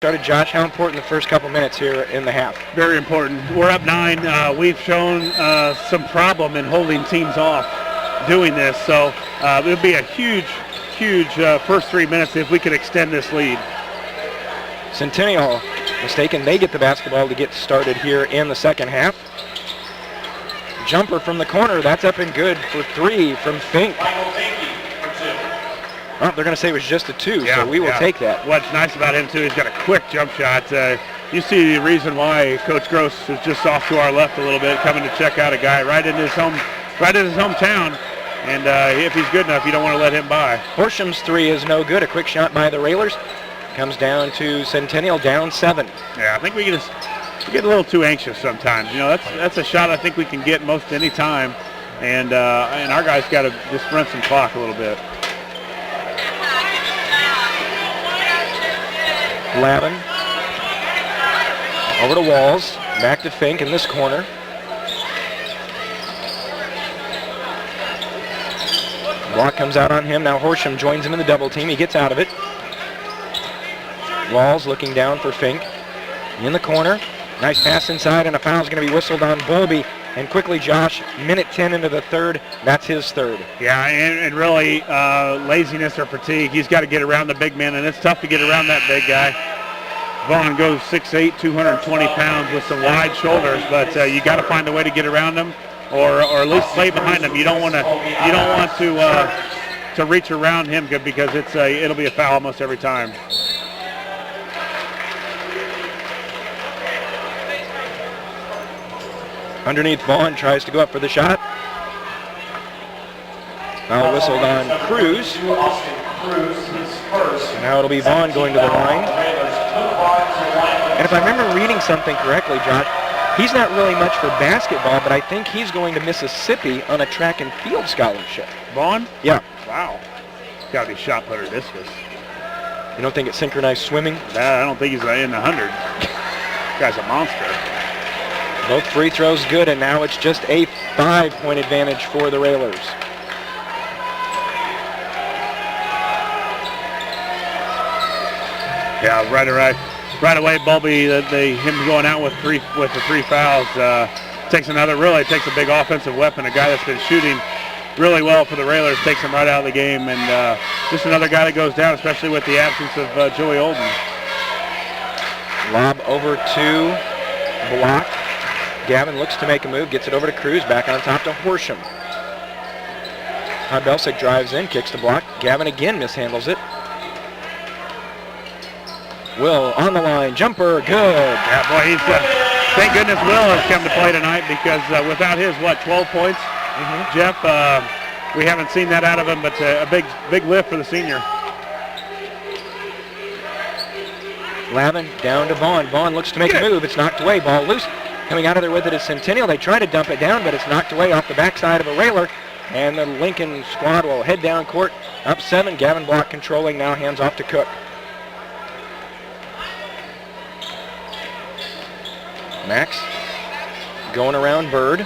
Started Josh. How important the first couple minutes here in the half? Very important. We're up 9. We've shown some problem in holding teams off doing this, so it would be a huge first 3 minutes if we could extend this lead. Centennial mistaken. They get the basketball to get started here in the second half. Jumper from the corner. That's up and good for 3 from Fink. Oh, they're going to say it was just a 2, so we will take that. What's nice about him, too, he's got a quick jump shot. You see the reason why Coach Gross is just off to our left a little bit, coming to check out a guy right in his hometown. And if he's good enough, you don't want to let him by. Horsham's 3 is no good. A quick shot by the Railers. Comes down to Centennial, down 7. Yeah, I think we get a little too anxious sometimes. You know, that's a shot I think we can get most any time. And our guys got to just run some clock a little bit. Lavin over to Walls, back to Fink in this corner. Block comes out on him. Now Horsham joins him in the double team. He gets out of it. Walls looking down for Fink in the corner. Nice pass inside, and a foul is going to be whistled on Bowlby. And quickly, Josh, minute 10 into the third. That's his third. Yeah, and really laziness or fatigue. He's got to get around the big man, and it's tough to get around that big guy. Vaughn goes 6'8", 220 pounds with some wide shoulders, but you got to find a way to get around him, or at least play behind him. You don't want to reach around him because it'll be a foul almost every time. Underneath, Vaughn tries to go up for the shot. Foul whistled on Cruz. And now it'll be Vaughn going to the line. And if I remember reading something correctly, Josh, he's not really much for basketball, but I think he's going to Mississippi on a track and field scholarship. Vaughn? Yeah. Wow. Got to be shot put or discus. You don't think it's synchronized swimming? I don't think he's in the 100. Guy's a monster. Both free throws good, and now it's just a 5-point advantage for the Railers. Yeah, right away, Bowlby, him going out with the three fouls takes a big offensive weapon. A guy that's been shooting really well for the Railers takes him right out of the game, and just another guy that goes down, especially with the absence of Joey Olden. Lob over to Block. Gavin looks to make a move, gets it over to Cruz, back on top to Horsham. Belsick drives in, kicks the block. Gavin again mishandles it. Will on the line, jumper, good. Yeah, boy, he's thank goodness Will has come to play tonight because without his 12 points, Jeff, we haven't seen that out of him, but a big lift for the senior. Lavin down to Vaughn. Vaughn looks to make a move. It's knocked away. Ball loose. Coming out of there with it is Centennial. They try to dump it down, but it's knocked away off the backside of a Railer. And the Lincoln squad will head down court. Up 7. Gavin Block controlling. Now hands off to Cook. Max going around Bird.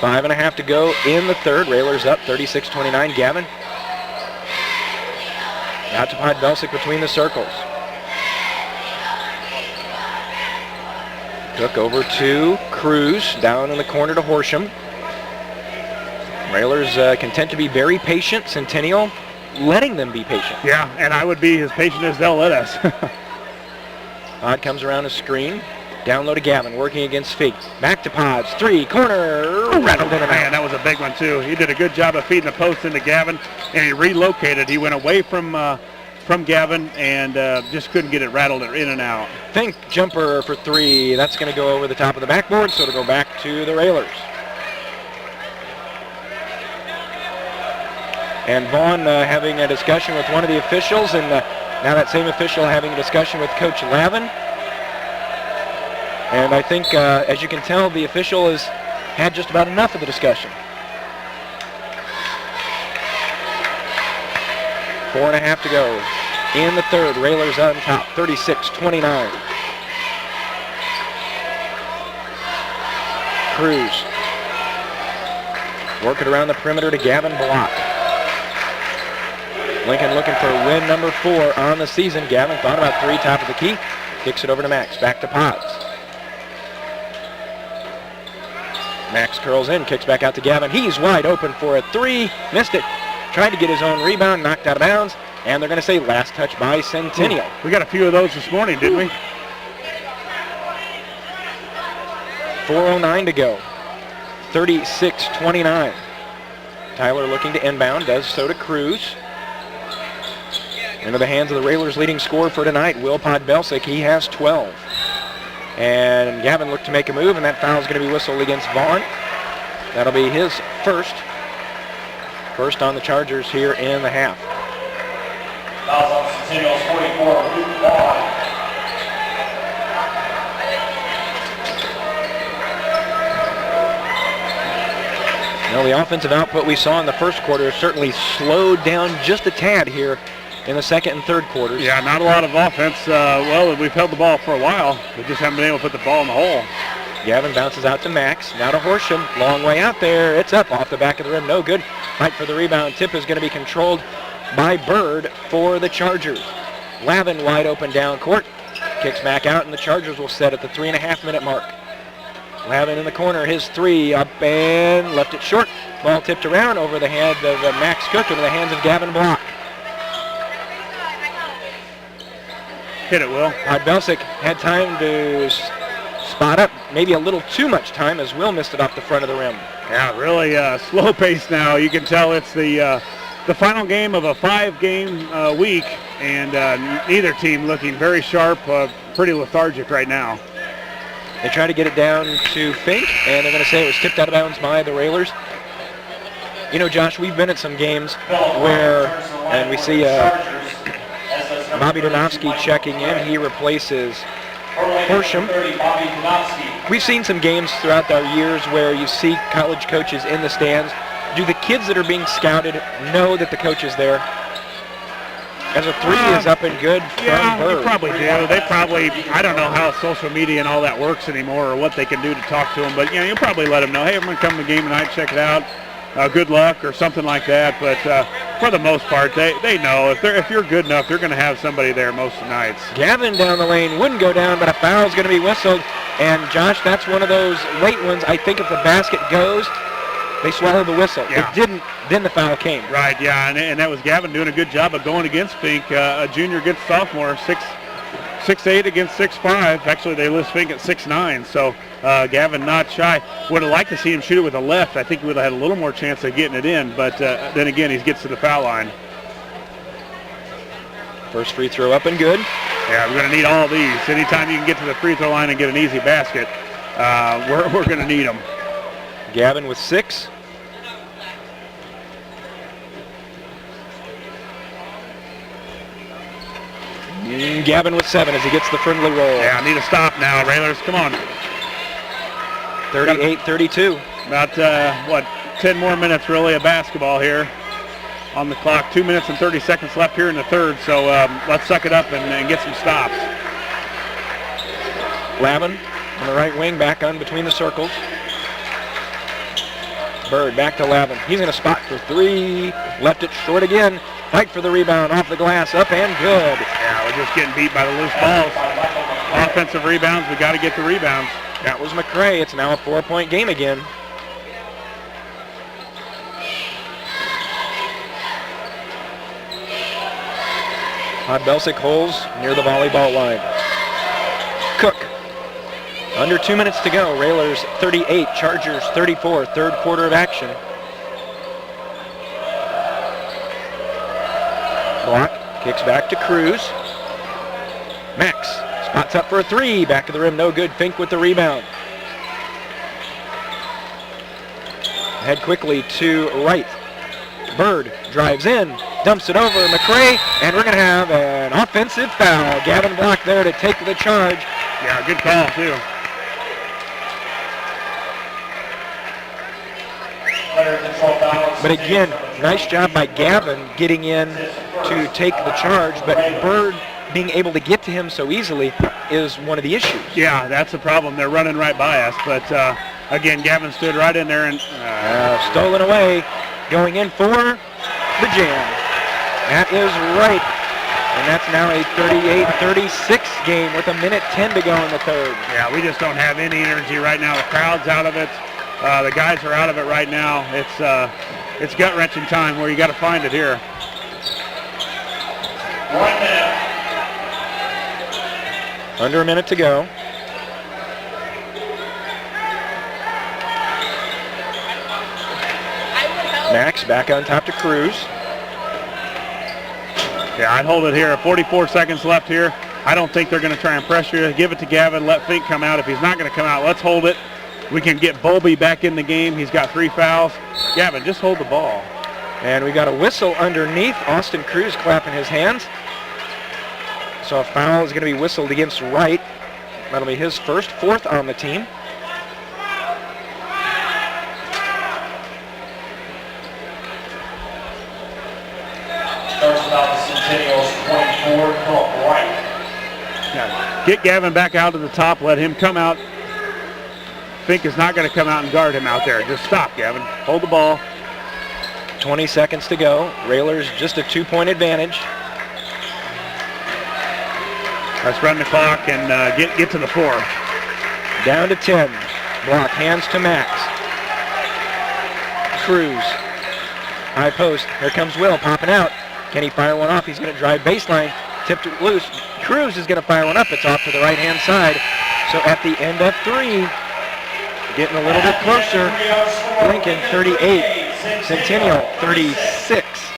5.5 to go in the third. Railers up 36-29. Gavin. Out to Belsick between the circles. Cook over to Cruz, down in the corner to Horsham. Railers content to be very patient. Centennial letting them be patient. Yeah, and I would be as patient as they'll let us. Pod comes around a screen. Down low to Gavin, working against Fink. Back to Pods, 3, corner, rattled in and out. Man, that was a big one too. He did a good job of feeding the post into Gavin, and he relocated. He went away from Gavin and just couldn't get it rattled in and out. Fink jumper for 3. That's going to go over the top of the backboard, so it'll go back to the Railers. And Vaughn having a discussion with one of the officials, and now that same official having a discussion with Coach Lavin. And I think, as you can tell, the official has had just about enough of the discussion. 4.5 to go in the third. Railers on top, 36-29. Cruz. Work it around the perimeter to Gavin Block. Lincoln looking for win number 4 on the season. Gavin thought about 3, top of the key. Kicks it over to Max. Back to Potts. Max curls in, kicks back out to Gavin. He's wide open for a 3. Missed it. Tried to get his own rebound, knocked out of bounds. And they're going to say last touch by Centennial. We got a few of those this morning, didn't we? 4:09 to go. 36-29. Tyler looking to inbound, does so to Cruz. Into the hands of the Railers' leading scorer for tonight, Will Podbelsic. He has 12. And Gavin looked to make a move, and that foul is going to be whistled against Vaughn. That'll be his first. First on the Chargers here in the half. Fouls on Centennial's 44, Luke Vaughn. Now, the offensive output we saw in the first quarter certainly slowed down just a tad here in the second and third quarters. Yeah, not a lot of offense. Well, we've held the ball for a while. We just haven't been able to put the ball in the hole. Gavin bounces out to Max. Now to Horsham. Long way out there. It's up off the back of the rim. No good. Fight for the rebound. Tip is going to be controlled by Bird for the Chargers. Lavin wide open down court. Kicks back out, and the Chargers will set at the 3.5-minute mark. Lavin in the corner. His 3 up and left it short. Ball tipped around over the head of Max Cook into the hands of Gavin Block. Hit it, Will. Podbelsic had time to spot up, maybe a little too much time, as Will missed it off the front of the rim. Yeah, really slow pace now. You can tell it's the final game of a 5-game week, and neither team looking very sharp, pretty lethargic right now. They try to get it down to Fink, and they're going to say it was tipped out of bounds by the Railers. You know, Josh, we've been at some games where, and we see Bobby Donofsky checking in. He replaces Horsham. We've seen some games throughout our years where you see college coaches in the stands. Do the kids that are being scouted know that the coach is there? As a 3 is up and good from Bird. They probably do. They probably, I don't know how social media and all that works anymore or what they can do to talk to them, but you know, you'll probably let them know, hey, I'm going to come to the game tonight, check it out. Good luck or something like that. But for the most part, they know if you're good enough, they're going to have somebody there most nights. Gavin down the lane wouldn't go down, but a foul is going to be whistled. And Josh, that's one of those late ones. I think if the basket goes, they swallow the whistle. Yeah. It didn't, then the foul came. Right, yeah, and that was Gavin doing a good job of going against Fink, a junior against sophomore, 6'8" against 6'5". Actually, they list Fink at 6'9", so Gavin not shy. Would have liked to see him shoot it with the left. I think he would have had a little more chance of getting it in, but then again, he gets to the foul line. First free throw up and good. Yeah, we're going to need all these. Anytime you can get to the free throw line and get an easy basket, we're going to need them. Gavin with 6. Gavin with 7 as he gets the friendly roll. Yeah, I need a stop now, Railers. Come on. 38-32. About, 10 more minutes, really, of basketball here on the clock. 2 minutes and 30 seconds left here in the third, so let's suck it up and get some stops. Lavin on the right wing, back on between the circles. Bird back to Lavin. He's in a spot for 3. Left it short again. Fight for the rebound off the glass, up and good. Yeah, we're just getting beat by the loose balls. Offensive rebounds, we got to get the rebounds. That was McCray. It's now a 4-point game again. Podbelsic holds near the volleyball line. Cook. Under 2 minutes to go. Railers 38, Chargers 34. Third quarter of action. Block kicks back to Cruz. Max spots up for a 3. Back of the rim, no good. Fink with the rebound. Head quickly to right. Bird drives in, dumps it over McCray, and we're going to have an offensive foul. Gavin Block there to take the charge. Yeah, good call, too. But again, nice job by Gavin getting in to take the charge, but Bird being able to get to him so easily is one of the issues. Yeah, that's the problem. They're running right by us, but again, Gavin stood right in there and stolen away, going in for the jam. That is right. And that's now a 38-36 game with 1:10 to go in the third. Yeah, we just don't have any energy right now. The crowd's out of it. The guys are out of it right now. It's gut-wrenching time where you got to find it here. 1 minute. Under a minute to go. Max back on top to Cruz. Yeah, I'd hold it here. 44 seconds left here. I don't think they're going to try and pressure you. Give it to Gavin. Let Fink come out. If he's not going to come out, let's hold it. We can get Bowlby back in the game. He's got 3 fouls. Gavin, just hold the ball. And we got a whistle underneath. Austin Cruz clapping his hands. So a foul is going to be whistled against Wright. That'll be his first, 4th on the team. Starts about the Centennials 24, Philip Wright. Yeah. Get Gavin back out to the top. Let him come out. Fink is not going to come out and guard him out there. Just stop, Gavin. Hold the ball. 20 seconds to go. Railers just a 2-point advantage. Let's run the clock and get to the 4. Down to 10. Block, hands to Max. Cruz. High post. Here comes Will popping out. Can he fire one off? He's going to drive baseline. Tipped it loose. Cruz is going to fire one up. It's off to the right-hand side. So at the end of 3, getting a little bit closer. Lincoln 38. Centennial 36.